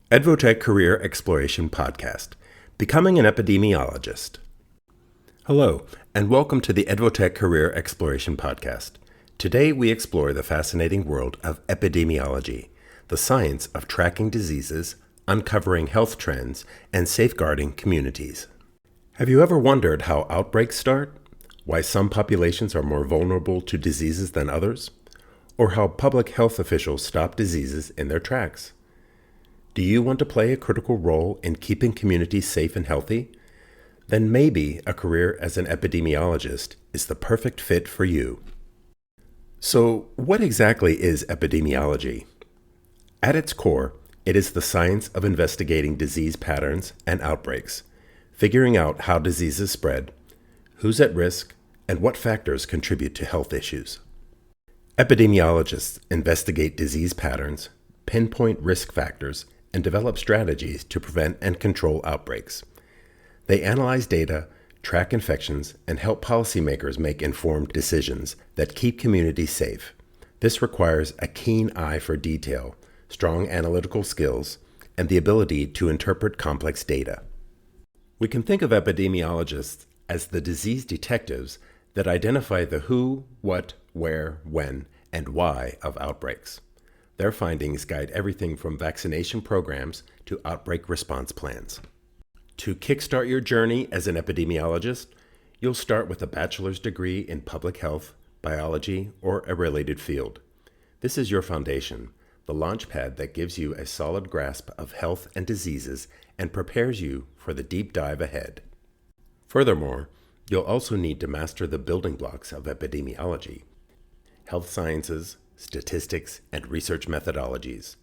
Edvotek Career Exploration Podcast, Becoming an Epidemiologist. Hello, and welcome to the Edvotek Career Exploration Podcast. Today we explore the fascinating world of epidemiology, the science of tracking diseases, uncovering health trends, and safeguarding communities. Have you ever wondered how outbreaks start? Why some populations are more vulnerable to diseases than others? Or how public health officials stop diseases in their tracks? Do you want to play a critical role in keeping communities safe and healthy? Then maybe a career as an epidemiologist is the perfect fit for you. So, what exactly is epidemiology? At its core, it is the science of investigating disease patterns and outbreaks, figuring out how diseases spread, who's at risk, and what factors contribute to health issues. Epidemiologists investigate disease patterns, pinpoint risk factors, and develop strategies to prevent and control outbreaks. They analyze data, track infections, and help policymakers make informed decisions that keep communities safe. This requires a keen eye for detail, strong analytical skills, and the ability to interpret complex data. We can think of epidemiologists as the disease detectives that identify the who, what, where, when, and why of outbreaks. Their findings guide everything from vaccination programs to outbreak response plans. To kickstart your journey as an epidemiologist, you'll start with a bachelor's degree in public health, biology, or a related field. This is your foundation, the launchpad that gives you a solid grasp of health and diseases and prepares you for the deep dive ahead. Furthermore, you'll also need to master the building blocks of epidemiology: health sciences, statistics, and research methodologies.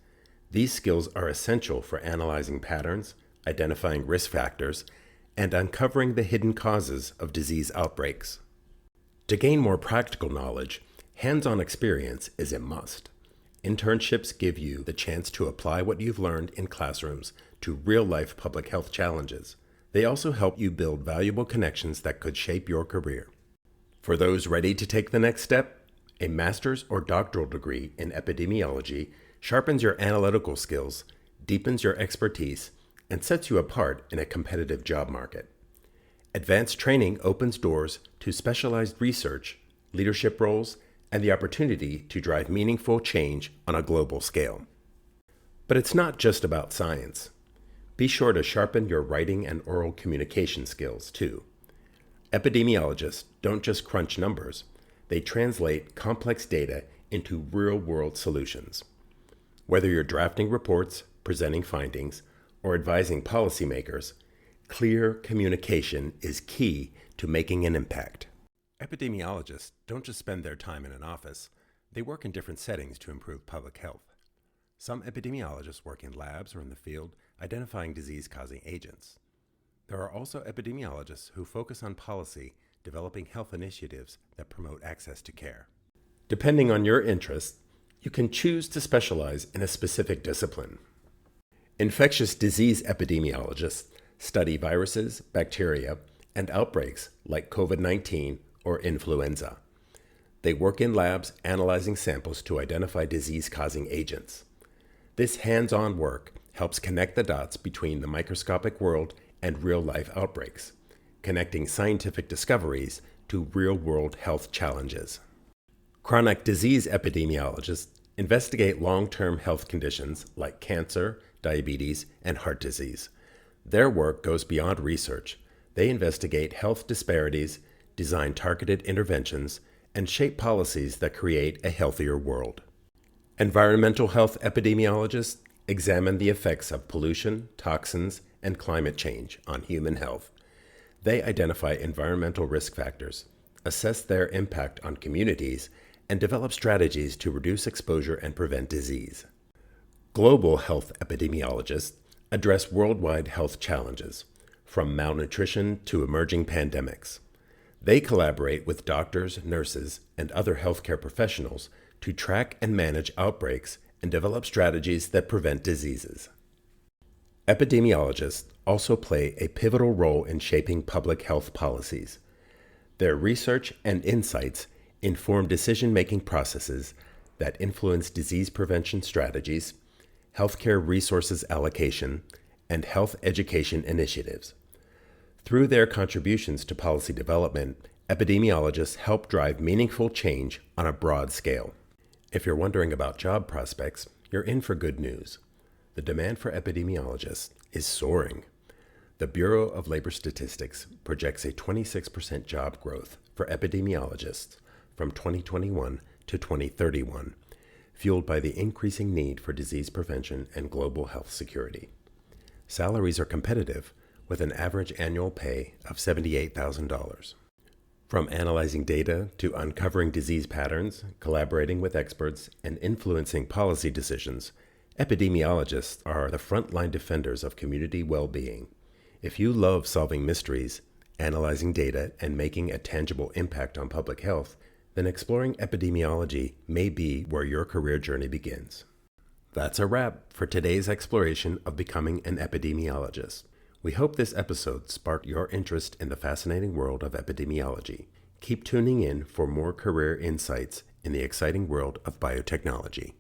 These skills are essential for analyzing patterns, identifying risk factors, and uncovering the hidden causes of disease outbreaks. To gain more practical knowledge, hands-on experience is a must. Internships give you the chance to apply what you've learned in classrooms to real-life public health challenges. They also help you build valuable connections that could shape your career. For those ready to take the next step, a master's or doctoral degree in epidemiology sharpens your analytical skills, deepens your expertise, and sets you apart in a competitive job market. Advanced training opens doors to specialized research, leadership roles, and the opportunity to drive meaningful change on a global scale. But it's not just about science. Be sure to sharpen your writing and oral communication skills, too. Epidemiologists don't just crunch numbers. They translate complex data into real-world solutions. Whether you're drafting reports, presenting findings, or advising policymakers, clear communication is key to making an impact. Epidemiologists don't just spend their time in an office. They work in different settings to improve public health. Some epidemiologists work in labs or in the field identifying disease-causing agents. There are also epidemiologists who focus on policy, developing health initiatives that promote access to care. Depending on your interests, you can choose to specialize in a specific discipline. Infectious disease epidemiologists study viruses, bacteria, and outbreaks like COVID-19 or influenza. They work in labs analyzing samples to identify disease-causing agents. This hands-on work helps connect the dots between the microscopic world and real-life outbreaks, connecting scientific discoveries to real-world health challenges. Chronic disease epidemiologists investigate long-term health conditions like cancer, diabetes, and heart disease. Their work goes beyond research. They investigate health disparities, design targeted interventions, and shape policies that create a healthier world. Environmental health epidemiologists examine the effects of pollution, toxins, and climate change on human health. They identify environmental risk factors, assess their impact on communities, and develop strategies to reduce exposure and prevent disease. Global health epidemiologists address worldwide health challenges, from malnutrition to emerging pandemics. They collaborate with doctors, nurses, and other healthcare professionals to track and manage outbreaks and develop strategies that prevent diseases. Epidemiologists also play a pivotal role in shaping public health policies. Their research and insights inform decision-making processes that influence disease prevention strategies, healthcare resources allocation, and health education initiatives. Through their contributions to policy development, epidemiologists help drive meaningful change on a broad scale. If you're wondering about job prospects, you're in for good news. The demand for epidemiologists is soaring. The Bureau of Labor Statistics projects a 26% job growth for epidemiologists from 2021 to 2031, fueled by the increasing need for disease prevention and global health security. Salaries are competitive, with an average annual pay of $78,000. From analyzing data to uncovering disease patterns, collaborating with experts, and influencing policy decisions, epidemiologists are the frontline defenders of community well-being. If you love solving mysteries, analyzing data, and making a tangible impact on public health, then exploring epidemiology may be where your career journey begins. That's a wrap for today's exploration of becoming an epidemiologist. We hope this episode sparked your interest in the fascinating world of epidemiology. Keep tuning in for more career insights in the exciting world of biotechnology.